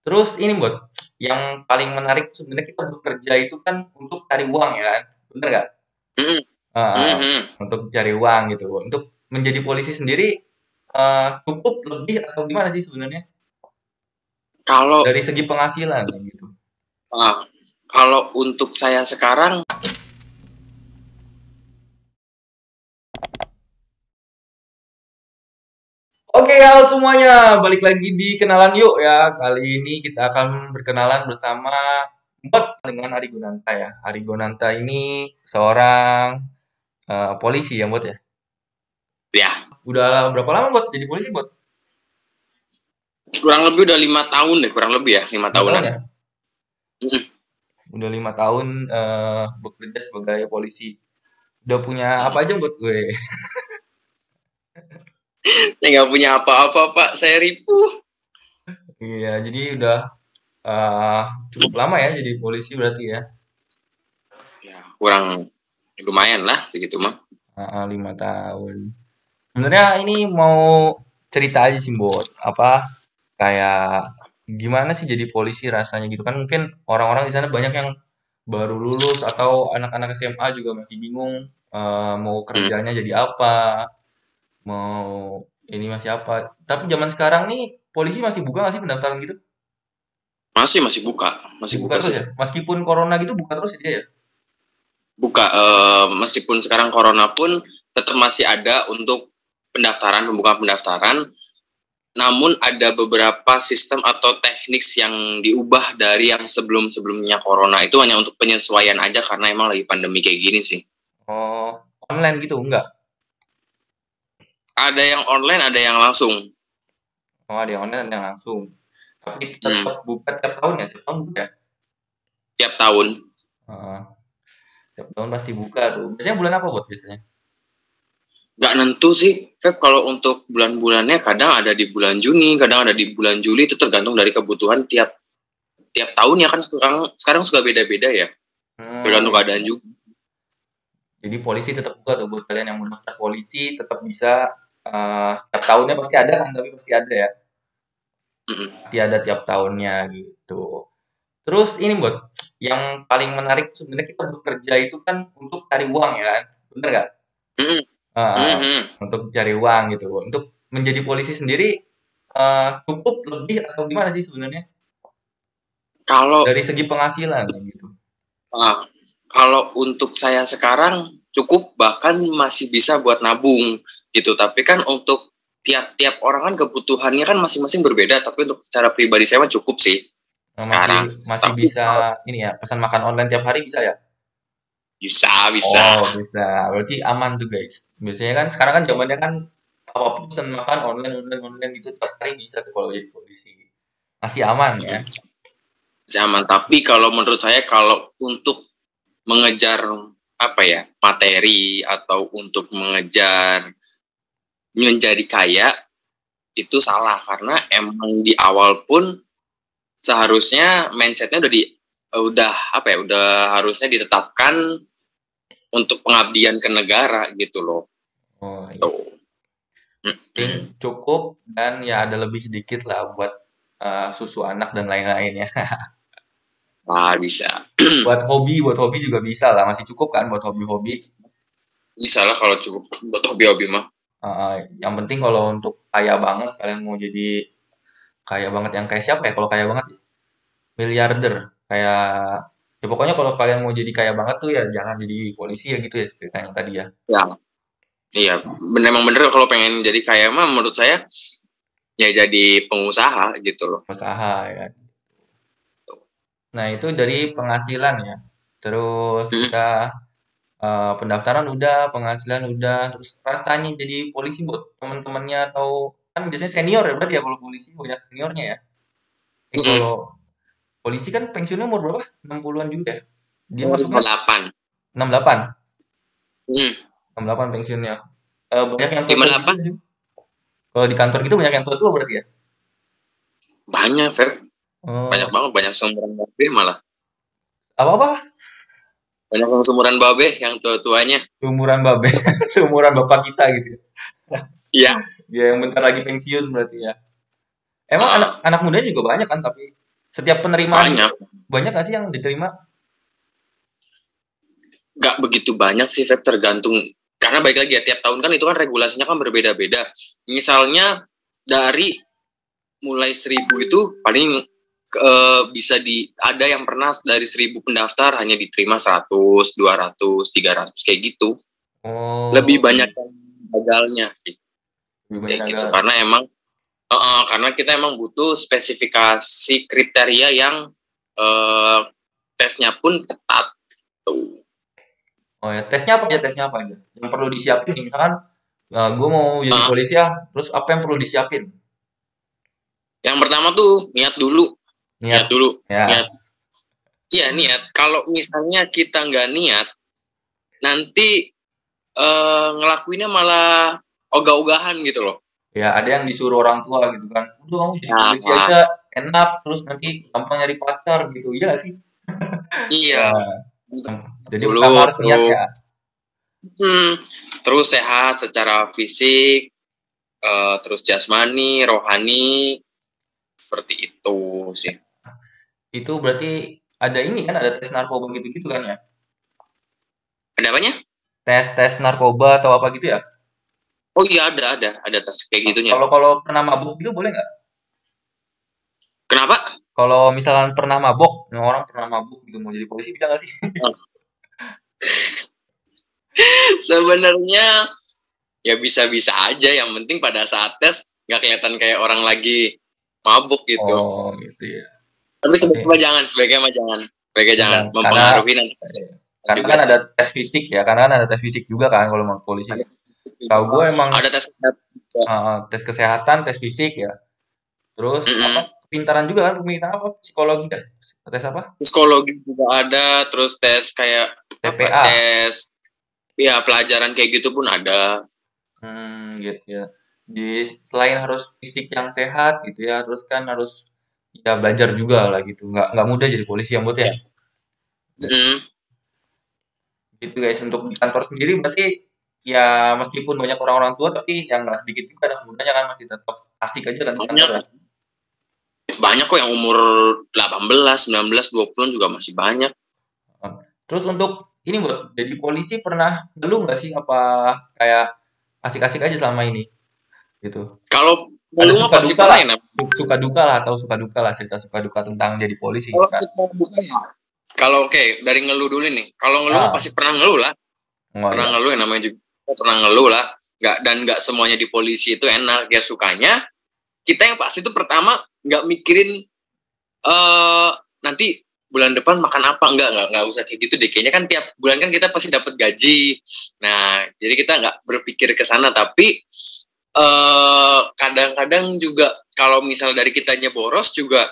Terus ini buat yang paling menarik sebenarnya kita bekerja itu kan untuk cari uang ya kan? Bener nggak? Mhm, Heeh, mhm. untuk cari uang gitu. Untuk menjadi polisi sendiri cukup lebih atau gimana sih sebenarnya Kalau dari segi penghasilan gitu? ah, kalau untuk saya sekarang, Oke, halo semuanya, balik lagi di Kenalan Yuk ya. Kali ini kita akan berkenalan bersama Bot dengan Ari Gunanta ya. Ari Gunanta ini seorang polisi ya, Bot ya. ya Udah berapa lama Bot jadi polisi, Bot? kurang lebih udah 5 tahun deh, kurang lebih ya 5 tahun5 tahunan. ya? Mhm. Udah 5 tahun bekerja sebagai polisi. Udah punya apa aja buat gue? Saya nggak punya apa-apa Pak, saya ripuh. Iya, jadi udah eh, cukup lama ya jadi polisi berarti ya. Ya kurang lumayan lah segitu mah. 5 tahun. Sebenarnya ini mau cerita aja sih, Bot. Apa kayak gimana sih jadi polisi rasanya gitu kan? Mungkin orang-orang di sana banyak yang baru lulus atau anak-anak SMA juga masih bingung mau Hmm. kerjanya jadi apa, mau ini masih apa. Tapi zaman sekarang nih polisi masih buka nggak sih pendaftaran gitu? Masih buka, masih Dibuka buka terus sih. ya? Meskipun corona gitu buka terus ya dia ya? Buka, meskipun sekarang corona pun tetap masih ada untuk pendaftaran, pembukaan pendaftaran. Namun ada beberapa sistem atau teknik yang diubah dari yang sebelum-sebelumnya corona. Itu hanya untuk penyesuaian aja karena emang lagi pandemi kayak gini sih. Oh, online gitu? Enggak? Ada yang online, ada yang langsung. Oh, ada yang online, ada yang langsung. Tapi Hmm, tetap buka tiap tahun ya? Tiap tahun buka ya? tiap tahun. Heeh, tiap tahun pasti buka tuh. Biasanya bulan apa buat biasanya? Nggak nentu sih, Feb, kalau untuk bulan-bulannya kadang ada di bulan Juni, kadang ada di bulan Juli, itu tergantung dari kebutuhan tiap tiap tahunnya kan sekarang suka beda-beda ya, tergantung Iya. keadaan juga. Jadi polisi tetap buka tuh buat kalian yang mau daftar polisi tetap bisa tiap tahunnya pasti ada kan? Tapi pasti ada ya. Mm-mm. Pasti ada tiap tahunnya gitu. Terus ini buat yang paling menarik sebenarnya kita bekerja itu kan untuk cari uang ya kan? Bener nggak? Mm-mm. Heeh, Mm-mm. untuk cari uang gitu. Untuk menjadi polisi sendiri cukup lebih atau gimana sih sebenarnya Kalau dari segi penghasilan gitu? ah, kalau untuk saya sekarang cukup, bahkan masih bisa buat nabung gitu. Tapi kan untuk tiap-tiap orang kan kebutuhannya kan masing-masing berbeda. Tapi untuk cara pribadi saya mah cukup sih Masih sekarang. masih Tapi bisa ini ya pesan makan online tiap hari bisa ya? bisa bisa. Oh bisa, berarti aman tuh guys. Biasanya kan sekarang kan zamannya kan apa-apa pesan makan online online online gitu tiap hari bisa tuh kalau jadi polisi. Masih aman ya? Zaman. Tapi kalau menurut saya, kalau untuk mengejar apa ya, materi atau untuk mengejar menjadi kaya, itu salah karena emang di awal pun seharusnya mindsetnya udah apa ya, udah harusnya ditetapkan untuk pengabdian ke negara gitu loh. Oh iya. Tuh. Penting cukup dan ya ada lebih sedikit lah buat susu anak dan lain-lainnya. Nah, bisa. Buat hobi juga bisa lah, masih cukup kan buat hobi-hobi. Bisa lah kalau cukup buat hobi-hobi mah. Yang penting kalau untuk kaya banget, kalian mau jadi kaya banget yang kayak siapa ya? Kalau kaya banget, miliarder. Kayak, ya pokoknya kalau kalian mau jadi kaya banget tuh ya jangan jadi polisi ya gitu ya ceritanya tadi ya. Ya, iya, bener, emang bener kalau pengen jadi kaya mah menurut saya ya jadi pengusaha gitu loh. Usaha ya. Nah itu dari penghasilan ya. Terus Mm. kita pendaftaran udah, penghasilan udah, terus rasanya jadi polisi buat teman-temannya atau kan biasanya senior ya berarti ya kalau polisi banyak seniornya ya. Kalau Mm. polisi kan pensiunnya umur berapa? 60-an juga ya? Dia Umur masuknya 58. 68. Mm. 68 pensiunnya. Banyak yang tua-tua gitu 58 nggak sih? Kalau di kantor gitu banyak yang tua-tua berarti ya? banyak, Feb. Banyak Oh, banget, banyak seumuran babe malah. apa-apa? Banyak yang seumuran babe yang tua-tuanya. Seumuran babe, seumuran bapak kita gitu ya. Iya. Ya yang bentar lagi pensiun berarti ya. Emang anak Ah, anak muda juga banyak kan tapi. Setiap penerimaan itu banyak. banyak nggak sih yang diterima? Nggak begitu banyak sih, Feb, tergantung. Karena baik lagi ya, tiap tahun kan itu kan regulasinya kan berbeda-beda. Misalnya dari mulai 1.000 itu paling bisa ada yang pernah dari 1.000 pendaftar hanya diterima 100, 200, 300 kayak gitu. Lebih Oh, banyak yang gagalnya sih lebih banyak kayak gitu. agak. Karena emang karena kita emang butuh spesifikasi kriteria yang uh, tesnya pun ketat tuh. Oh ya, tesnya apa aja? Yang perlu disiapin nih, misalkan gue mau jadi Uh, polisi ya, terus apa yang perlu disiapin? yang pertama tuh niat dulu, Niat, niat dulu, niat. ya, Iya niat. Kalau misalnya kita nggak niat, nanti ngelakuinnya malah ogah-ogahan gitu loh. ya ada yang disuruh orang tua gitu kan. Udah kamu jadi polisi Nah, aja, enak, terus nanti gampang nyari pacar gitu, iya nggak sih? iya. Ya, jadi Dulu pertama harus niat terus ya. hmm, terus sehat secara fisik, terus jasmani, rohani, seperti itu sih. Itu berarti ada ini kan, ada tes narkoba gitu-gitu kan ya? Ada apanya? Tes-tes narkoba atau apa gitu ya? Oh iya ada tes kayak gitunya. Kalau kalau pernah mabuk gitu boleh nggak? Kenapa? Kalau misalkan pernah mabok, orang pernah mabuk gitu mau jadi polisi bisa nggak sih? Sebenarnya ya bisa-bisa aja. Yang penting pada saat tes nggak kelihatan kayak orang lagi mabuk gitu. Oh gitu ya. Tapi Berarti sebaiknya jangan, sebaiknya jangan jangan, mempengaruhi nanti karena juga kan ada sih. tes fisik ya, karena kan ada tes fisik juga kan kalau mau polisi Ada, kan. Tahu gue emang ada tes kesehatan juga. tes kesehatan, tes fisik ya. Terus apa Mm-mm. kepintaran juga kan, kepintaran apa psikologi kan? Tes apa? Psikologi juga ada, terus tes kayak apa? TPA. Tes ya pelajaran kayak gitu pun ada. Gitu ya. Di selain harus fisik yang sehat gitu ya, terus kan harus ya belajar juga lah gitu. Nggak mudah jadi polisi yang buat ya. Ya. Mm-mm. Gitu guys, untuk di kantor sendiri berarti ya meskipun banyak orang-orang tua tapi yang nggak sedikit juga anak mudanya kan masih tetap asik aja kan di kantor Banyak, ya. banyak kok yang umur 18, 19, 20 juga masih banyak. Terus untuk ini buat jadi polisi pernah ngeluh nggak sih apa kayak asik-asik aja selama ini gitu? Kalau Ada ngeluh mah suka pasti duka pernah lah, ya. Nam. suka duka lah atau suka duka lah cerita suka duka tentang jadi polisi Kalau gitu kan. kita buka ya. Kalau oke, dari ngeluh dulu nih. Kalau ngeluh mah Ah, pasti pernah ngeluh lah. oh Pernah ya. ngeluh yang namanya juga pernah ngeluh lah. Nggak semuanya di polisi itu enak. Ya sukanya kita yang pasti itu pertama nggak mikirin eh nanti bulan depan makan apa, nggak usah kayak gitu deh. Kayaknya kan tiap bulan kan kita pasti dapat gaji. Nah jadi kita nggak berpikir ke sana, tapi kadang-kadang juga kalau misal dari kitanya boros juga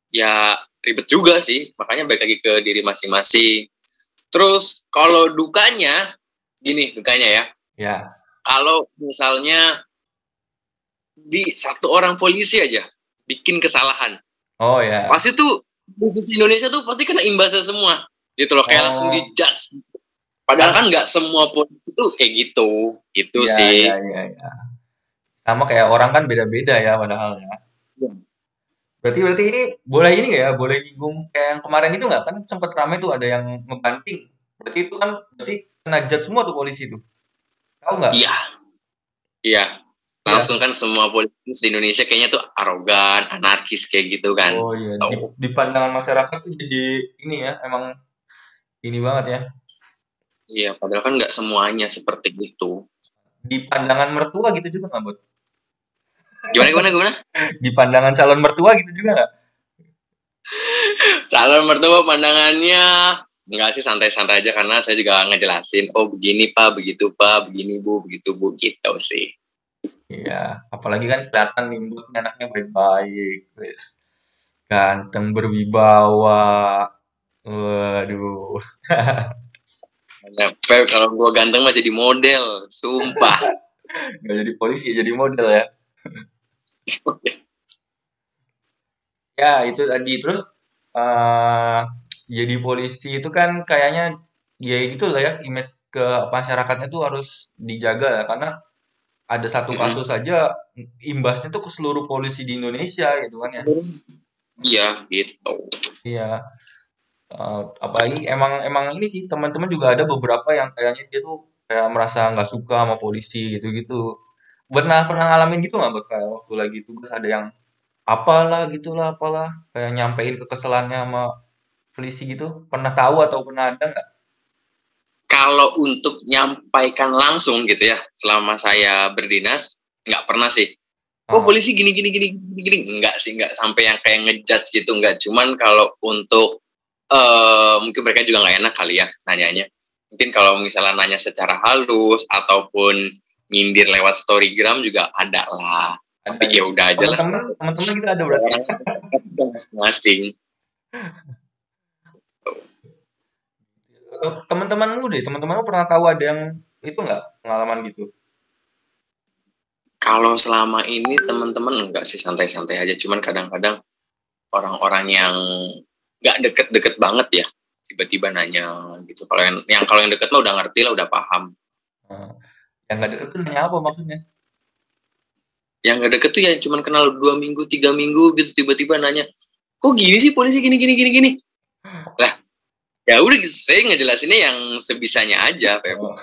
ya ribet juga sih, makanya balik lagi ke diri masing-masing. Terus kalau dukanya gini, dukanya ya, Ya. kalau misalnya di satu orang polisi aja bikin kesalahan, Oh ya. pasti tuh polisi Indonesia tuh pasti kena imbasnya semua gitu loh, kayak langsung Oh, dijudge. Padahal kan kan nggak semua polisi tuh kayak gitu, gitu iya iya sih. iya iya. Sama kayak orang kan beda-beda ya padahal ya. Berarti berarti ini boleh ini nggak ya? Boleh nyinggung kayak yang kemarin itu nggak kan sempat ramai tuh ada yang ngebanting. Berarti itu kan berarti kena judge semua tuh polisi itu. Tahu nggak? Iya, iya. Iya. Langsung kan semua polisi di Indonesia kayaknya tuh arogan, anarkis kayak gitu kan. Oh iya. Tuh. Di pandangan masyarakat tuh jadi ini ya emang ini banget ya. Iya, padahal kan nggak semuanya seperti itu. Di pandangan mertua gitu juga nggak, Bud? Gimana, gimana, gimana? Di pandangan calon mertua gitu juga nggak? Calon mertua pandangannya enggak sih, santai-santai aja karena saya juga ngejelasin, oh begini pak, begitu pak, begini bu, begitu bu, gitu sih. Iya. Apalagi kan kelihatan nih Bud, ini anaknya baik-baik, wes. Ganteng berwibawa. Waduh. Nah, Pep, kalau gue ganteng mah jadi model, sumpah. Nggak jadi polisi, jadi model ya. Ya, itu tadi. Terus eh jadi polisi itu kan kayaknya ya gitu lah ya, image ke masyarakatnya tuh harus dijaga ya, karena ada satu kasus aja imbasnya tuh ke seluruh polisi di Indonesia gitu kan ya. Iya gitu. Iya. Apalagi emang emang ini sih teman-teman juga ada beberapa yang kayaknya dia tuh kayak merasa nggak suka sama polisi gitu-gitu. Pernah pernah ngalamin gitu nggak, Bang? Kayak waktu lagi tugas ada yang apalah gitulah apalah kayak nyampein kekesalannya sama polisi gitu. Pernah tahu atau pernah ada nggak? Kalau untuk nyampaikan langsung gitu ya, selama saya berdinas nggak pernah sih. Kok Ah, polisi gini gini gini gini gini, enggak sih, enggak sampai yang kayak ngejudge gitu, enggak. Cuman kalau untuk mungkin mereka juga nggak enak kali ya nanyanya. Mungkin kalau misalnya nanya secara halus ataupun nyindir lewat storygram juga ada lah. ada Tapi ya gitu. udah aja lah. Teman-teman kita ada berarti ya. Orang masing-masing. Atau teman-temanmu deh, teman-temanmu pernah tahu ada yang itu nggak pengalaman gitu? Kalau selama ini teman-teman enggak sih, santai-santai aja. Cuman kadang-kadang orang-orang yang nggak deket-deket banget ya tiba-tiba nanya gitu. Kalau yang deket mah udah ngerti lah, udah paham. Ah, yang nggak deket tuh nanya apa maksudnya? Yang nggak deket tuh ya cuman kenal 2 minggu 3 minggu gitu, tiba-tiba nanya, kok gini sih polisi gini gini gini gini. Lah ya udah gitu, saya ngejelasinnya yang sebisanya aja, Feb. Oh,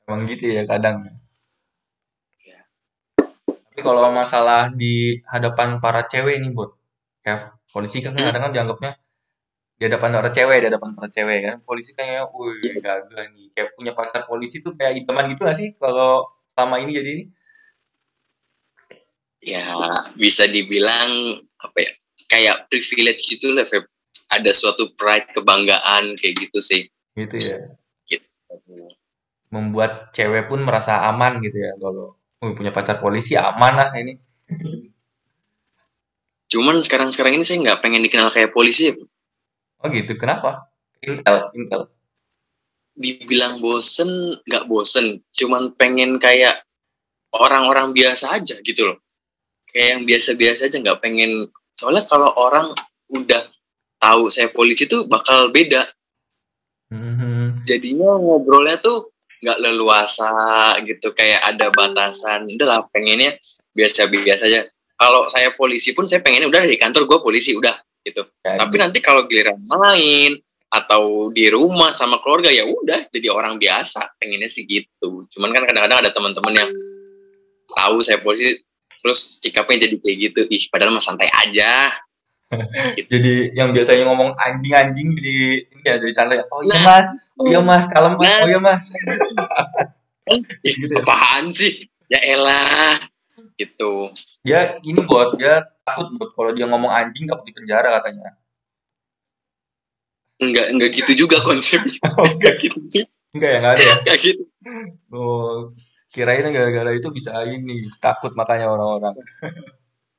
emang gitu ya kadang. Tapi kalau masalah di hadapan para cewek nih, Bot. Ya, polisi kan Hmm? kadang kan dianggapnya di hadapan para cewek, di hadapan para cewek kan. Polisi kayaknya, wih, gagah nih. Kayak punya pacar polisi tuh kayak idaman gitu gak sih? Kalau selama ini jadi ini? Ya bisa dibilang apa ya, kayak privilege gitu lah, Feb. Ada suatu pride, kebanggaan kayak gitu sih Gitu ya. gitu. Membuat cewek pun merasa aman gitu ya. Kalau punya pacar polisi aman lah ini. Cuman sekarang-sekarang ini saya nggak pengen dikenal kayak polisi. Oh gitu, kenapa? Intel, Intel. Dibilang bosen nggak bosen, cuman pengen kayak orang-orang biasa aja gitu loh, kayak yang biasa-biasa aja, nggak pengen. Soalnya kalau orang udah tahu saya polisi tuh bakal beda, Hmm, jadinya ngobrolnya tuh nggak leluasa gitu, kayak ada batasan. Udah lah, pengennya biasa-biasa aja. Kalau saya polisi pun saya pengennya udah di kantor gue polisi udah gitu. ya Tapi gitu. nanti kalau giliran main atau di rumah sama keluarga ya udah jadi orang biasa, pengennya sih gitu. Cuman kan kadang-kadang ada teman-teman yang tahu saya polisi terus sikapnya jadi kayak gitu, ih padahal mah santai aja gitu. Jadi yang biasanya ngomong anjing-anjing jadi ini ya jadi santai. Nah Oh iya mas, kalem mas, nah oh iya mas. kan, ih Gitu ya. apaan sih, ya elah gitu. Dia ini buat dia takut buat kalau dia ngomong anjing takut di penjara katanya. Enggak gitu juga konsepnya. Oke, Enggak gitu juga. enggak ya, enggak ada ya. Enggak gitu. Oh, kirain gara-gara itu bisa ini takut makanya orang-orang.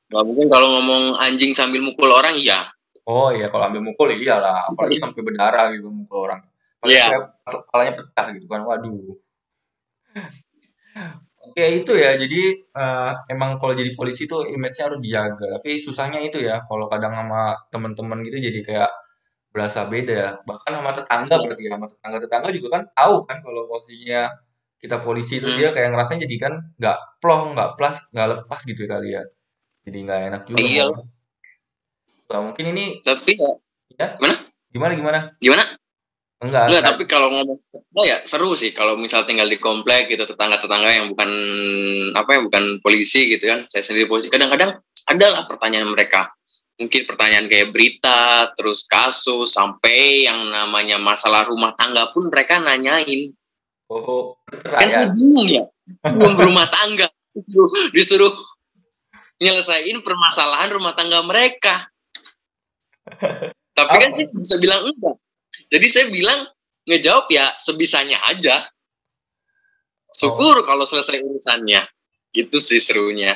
Nggak mungkin kalau ngomong anjing sambil mukul orang, iya. Oh iya, kalau ambil mukul ya iyalah, apalagi sampai berdarah gitu mukul orang. Paling Iya. kayak kepalanya pecah gitu kan. Waduh. Oke itu ya, jadi emang kalau jadi polisi tuh image-nya harus dijaga. Tapi susahnya itu ya, kalau kadang sama teman-teman gitu jadi kayak berasa beda ya. Bahkan sama tetangga berarti ya, sama tetangga-tetangga juga kan tahu kan kalau posisinya kita polisi itu dia Hmm. kayak ngerasanya jadi kan nggak plong, nggak lepas gitu kali ya. Jadi nggak enak juga mau. Iya. Nah, mungkin ini Tapi ya ya gimana gimana gimana? gimana Enggak, Enggak, enggak. tapi kalau ngomong, oh ya seru sih kalau misal tinggal di komplek gitu, tetangga-tetangga yang bukan apa ya, bukan polisi gitu kan. Saya sendiri polisi, kadang-kadang adalah pertanyaan mereka. Mungkin pertanyaan kayak berita, terus kasus, sampai yang namanya masalah rumah tangga pun mereka nanyain. Oh, Kan saya pertanyaan. bingung ya, belum berumah tangga, disuruh nyelesain permasalahan rumah tangga mereka. Tapi kan Apa? sih bisa bilang enggak. Jadi saya bilang ngejawab ya sebisanya aja. Oh, Syukur kalau selesai urusannya. Gitu sih serunya.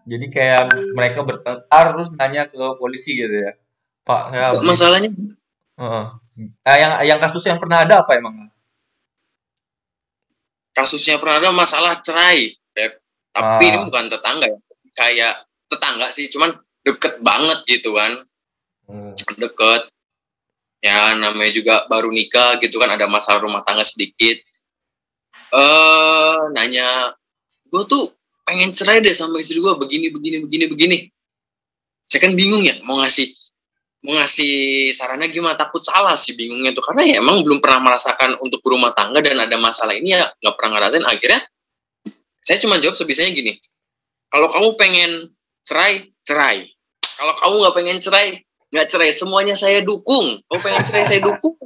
jadi kayak mereka bertengkar terus nanya ke polisi gitu ya. Pak, saya habis. Masalahnya Heeh. Yang kasus yang pernah ada apa emang? kasusnya pernah ada masalah cerai, Beb. Tapi ini Ah, bukan tetangga ya. Kayak tetangga sih, cuman deket banget gitu kan. hmm. Deket. Ya namanya juga baru nikah gitu kan, ada masalah rumah tangga sedikit. Nanya, gue tuh pengen cerai deh sama istri gue, begini begini begini begini. Saya kan bingung ya mau ngasih sarannya gimana, takut salah sih bingungnya tuh karena ya emang belum pernah merasakan untuk berumah tangga dan ada masalah ini ya nggak pernah ngerasain. Akhirnya saya cuma jawab sebisanya gini, kalau kamu pengen cerai cerai, kalau kamu nggak pengen cerai nggak cerai, semuanya saya dukung. Kamu pengen cerai saya dukung,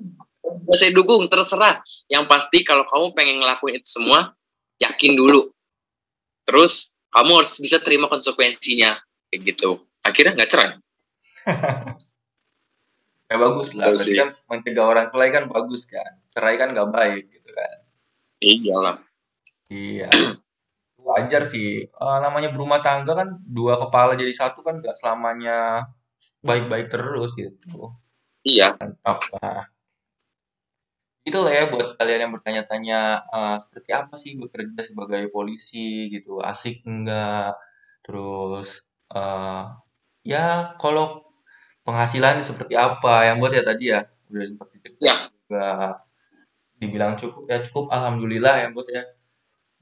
saya dukung, terserah. Yang pasti kalau kamu pengen ngelakuin itu semua, yakin dulu, terus kamu harus bisa terima konsekuensinya kayak gitu. Akhirnya nggak cerai. Ya bagus lah, Itu berarti sih. kan mencegah orang cerai kan bagus kan. Cerai kan nggak baik gitu kan. Iyalah. Iya, wajar sih. Namanya berumah tangga kan dua kepala jadi satu kan nggak selamanya baik-baik terus gitu. Iya. Apa? Itulah ya buat kalian yang bertanya-tanya seperti apa sih bekerja sebagai polisi gitu, asik enggak? Terus eh ya kalau penghasilan seperti apa? Yang buat ya tadi ya udah sempat diceritain Ya. juga, dibilang cukup ya cukup, alhamdulillah ya buat ya.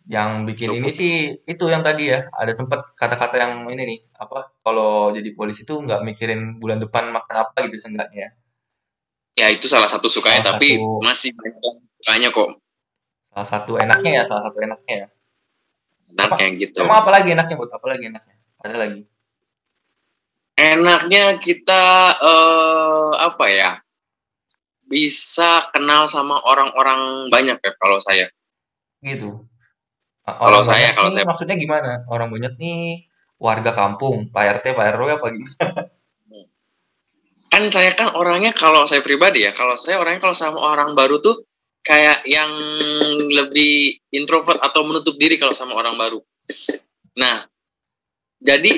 Yang bikin ini Cukup. sih itu yang tadi ya ada sempat kata-kata yang ini nih apa? Kalau jadi polisi tuh nggak mikirin bulan depan makan apa gitu seenggaknya. Ya itu salah satu Salah sukanya, satu tapi masih banyak sukanya kok. salah satu enaknya ya, salah satu enaknya ya. Emang Enaknya gitu. emang apa lagi enaknya buat apa lagi enaknya? Ada lagi. Enaknya kita apa ya? Bisa kenal sama orang-orang banyak ya kalau saya. Gitu. Kalau Orang saya, banyak kalau nih saya maksudnya gimana? Orang banyak nih warga kampung, Pak RT, Pak RW apa gimana? kan saya kan orangnya kalau saya pribadi ya, kalau saya orangnya kalau sama orang baru tuh kayak yang lebih introvert atau menutup diri kalau sama orang baru. Nah, jadi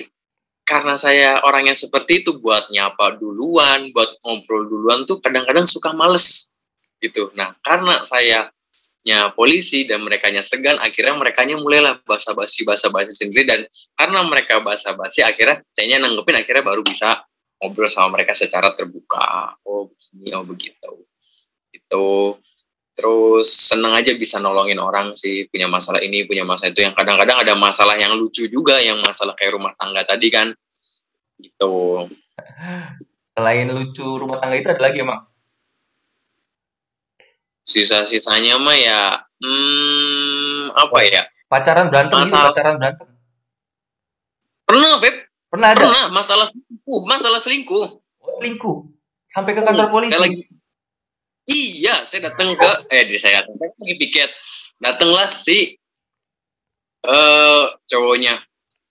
karena saya orangnya seperti itu, buat nyapa duluan, buat ngobrol duluan tuh kadang-kadang suka males gitu. Nah, karena saya polisi dan merekanya segan, akhirnya merekanya mulailah basa-basi sendiri, dan karena mereka basa-basi akhirnya saya nanggepin, akhirnya baru bisa ngobrol sama mereka secara terbuka. Oh ini, oh begitu. Itu terus seneng aja bisa nolongin orang sih, punya masalah ini punya masalah itu, yang kadang-kadang ada masalah yang lucu juga, yang masalah kayak rumah tangga tadi kan gitu. Selain lucu rumah tangga itu ada lagi emang? Sisa-sisanya mah ya apa Wah, ya, pacaran berantem gitu, masalah pacaran berantem. pernah Feb, Pernah ada? pernah masalah selingkuh. Oh, selingkuh. Sampai ke kantor Saya polisi. lagi, iya saya datang ke saya datang lagi piket, datanglah si cowoknya,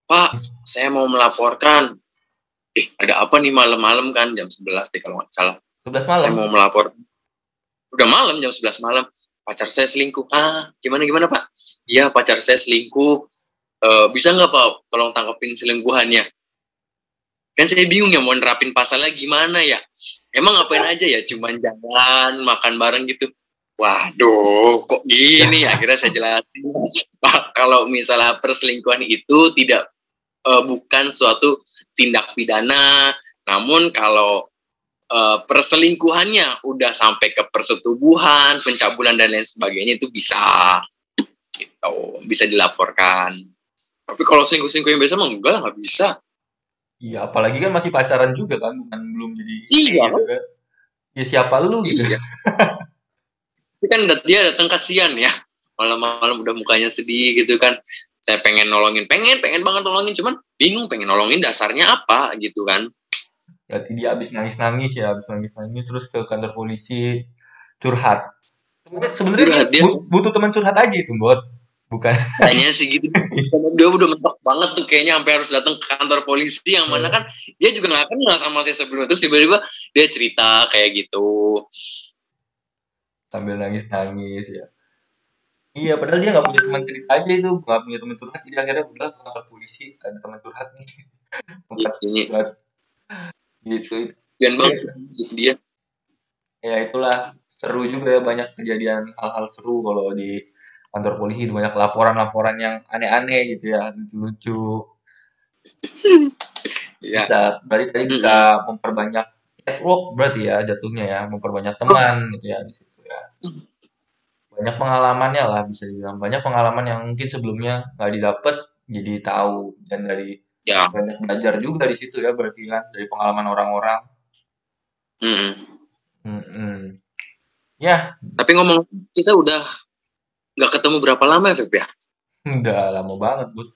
Pak saya mau melaporkan. Ada apa nih malam-malam, kan jam 11 deh kalau nggak salah. 11 Saya malam. mau melapor, udah malam jam 11 malam, pacar saya selingkuh. Gimana gimana Pak? Iya pacar saya selingkuh. Bisa nggak Pak tolong tangkapin selingkuhannya? Kan saya bingung ya mau nerapin pasalnya gimana ya. Emang ngapain aja ya, cuman jalan makan bareng gitu. Waduh kok gini, akhirnya saya jelasin Pak, kalau misalnya perselingkuhan itu tidak bukan suatu tindak pidana, namun kalau perselingkuhannya udah sampai ke persetubuhan, pencabulan dan lain sebagainya, itu bisa gitu, bisa dilaporkan. Tapi kalau selingkuh-selingkuh yang biasa mah enggak lah, nggak bisa. Iya, apalagi kan masih pacaran juga kan, bukan belum jadi istri Iya gitu kan? kan. Ya siapa lu gitu. Iya. Tapi kan dia datang kasihan ya, malam-malam udah mukanya sedih gitu kan. Saya pengen nolongin, pengen banget nolongin, cuman bingung pengen nolongin dasarnya apa gitu kan. Berarti dia habis nangis-nangis ya, habis nangis-nangis terus ke kantor polisi curhat. Sebenarnya dia Curhat dia, butuh teman curhat aja itu, Bot. Bukan. kayaknya sih gitu. Dia udah mentok banget tuh kayaknya sampai harus datang ke kantor polisi, yang mana kan dia juga nggak kenal sama saya sebelumnya, terus tiba-tiba dia cerita kayak gitu. Sambil nangis-nangis ya. Iya, padahal dia nggak punya teman cerita aja itu, nggak punya teman curhat. Jadi akhirnya udah ke kantor polisi, ada teman curhat nih. Tempat Ini buat gitu. dan Ya, banget dia. ya itulah seru juga ya, banyak kejadian hal-hal seru kalau di kantor polisi, banyak laporan-laporan yang aneh-aneh gitu ya, lucu-lucu. Ya. Bisa, berarti tadi bisa memperbanyak network berarti ya jatuhnya ya, memperbanyak teman gitu ya di situ ya. Banyak pengalamannya lah bisa dibilang, banyak pengalaman yang mungkin sebelumnya nggak didapat jadi tahu, dan dari Ya. Banyak belajar juga di situ ya berarti kan dari pengalaman orang-orang. Mm-mm. Mm-mm. Ya, Tapi ngomong, kita udah nggak ketemu berapa lama ya, Feb ya? udah lama banget, Bud.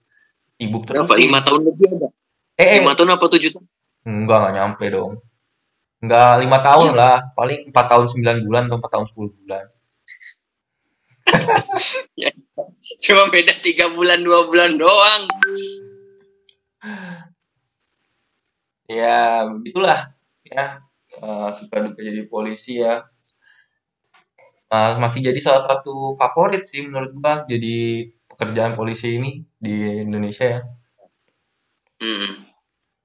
Sibuk terus Berapa? sih. 5 tahun lebih ada? Lima Eh, tahun apa 7 tahun? enggak nyampe dong. Enggak 5 tahun Iya. lah, paling 4 tahun 9 bulan atau 4 tahun 10 bulan. Ya. Cuma beda 3 bulan 2 bulan doang. Ya, begitulah ya. Suka duka jadi polisi ya. Masih jadi salah satu favorit sih menurut gua jadi pekerjaan polisi ini di Indonesia ya. Mm-mm.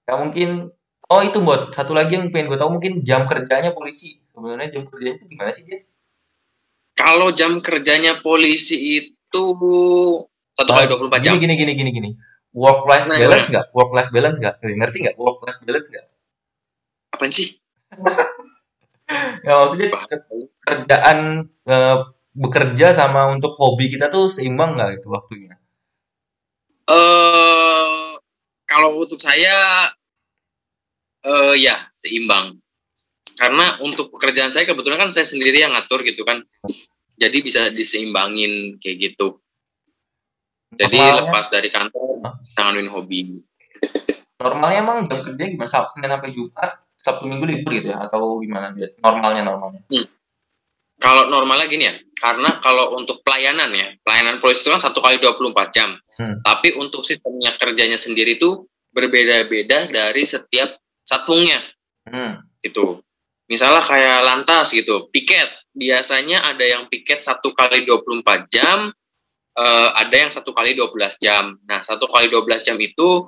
Ya mungkin oh itu buat satu lagi yang pengen gue tahu mungkin jam kerjanya polisi. Sebenarnya jam kerjanya itu gimana sih, Jen? Kalau jam kerjanya polisi itu 1 kali 24 jam. Gini gini gini gini gini. Work life Nah, balance gimana? nggak? Work life balance nggak? Ngerti nggak? Work life balance nggak? Apaan sih? Ya maksudnya kerjaan bekerja sama untuk hobi kita tuh seimbang nggak itu waktunya? eh Kalau untuk saya, ya seimbang. Karena untuk pekerjaan saya kebetulan kan saya sendiri yang ngatur gitu kan. Jadi bisa diseimbangin kayak gitu. Jadi Normalnya, lepas dari kantor, Hah? tanganin hobi. Normalnya emang jam kerja gimana? Senin sampai Jumat, Sabtu Minggu libur gitu ya? Atau gimana? Normalnya normalnya. Hmm. Kalau normalnya gini ya, karena kalau untuk pelayanan ya, pelayanan polisi itu kan 1 kali 24 jam. Hmm. Tapi untuk sistemnya kerjanya sendiri itu berbeda-beda dari setiap satungnya Hmm. gitu. Misalnya kayak lantas gitu, piket. Biasanya ada yang piket 1 kali 24 jam, ada yang 1 kali 12 jam. Nah, 1 kali 12 jam itu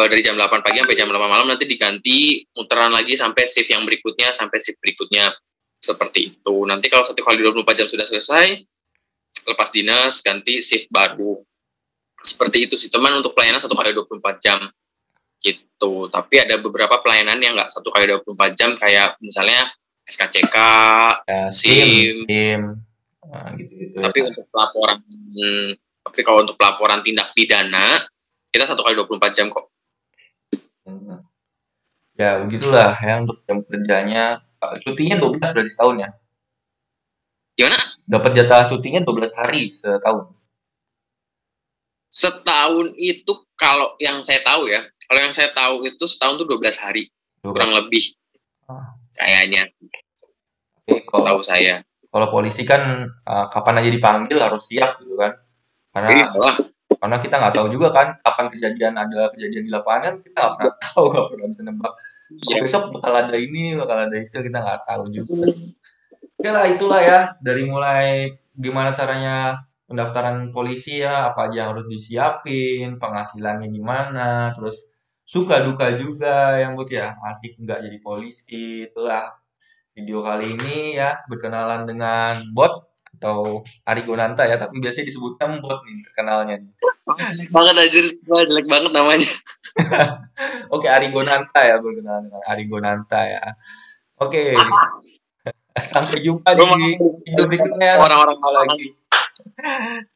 dari jam 8 pagi sampai jam 8 malam nanti diganti muteran lagi sampai shift yang berikutnya, sampai shift berikutnya. Seperti itu. Nanti kalau 1 kali 24 jam sudah selesai, lepas dinas, ganti shift baru. Seperti itu sih, teman untuk pelayanan 1 kali 24 jam gitu. Tapi ada beberapa pelayanan yang nggak 1 kali 24 jam, kayak misalnya SKCK, Ya, SIM. SIM, gitu-gitu ya. Tapi untuk pelaporan, tapi kalau untuk pelaporan tindak pidana, kita 1 kali 24 jam kok. Hmm. Ya, begitulah ya untuk jam kerjanya. Cutinya 12 berarti setahun ya. Gimana? Dapat jatah cutinya 12 hari setahun. Setahun itu kalau yang saya tahu ya, kalau yang saya tahu itu setahun tuh 12 hari, 12. kurang lebih Ah, kayaknya, Oke, kalau setahu saya. kalau polisi kan kapan aja dipanggil harus siap gitu kan. Karena Iya lah. karena kita nggak tahu juga kan kapan ada kejadian di lapangan kita nggak pernah tahu nggak pernah bisa nebak. Oh, Iya. besok bakal ada ini bakal ada itu kita nggak tahu juga. Oke lah itulah ya dari mulai gimana caranya pendaftaran polisi ya apa aja yang harus disiapin penghasilannya gimana terus suka duka juga yang buat ya asik nggak jadi polisi itulah video kali ini ya berkenalan dengan bot atau Arigonanta ya tapi biasanya disebutnya bot nih terkenalnya nih. Jelek banget aja, jelek banget namanya. Oke Arigonanta ya berkenalan dengan Arigonanta ya. Oke sampai jumpa Gue di mau video berikutnya ya. Sampai orang-orang jumpa lapangan. lagi.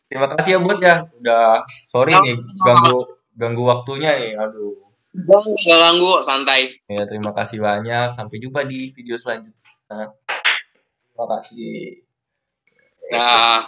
Terima kasih ya Bud ya. Udah sorry nih ganggu ganggu waktunya nih. Aduh. Gak ganggu, santai. Ya terima kasih banyak. Sampai jumpa di video selanjutnya. Terima kasih. Nah.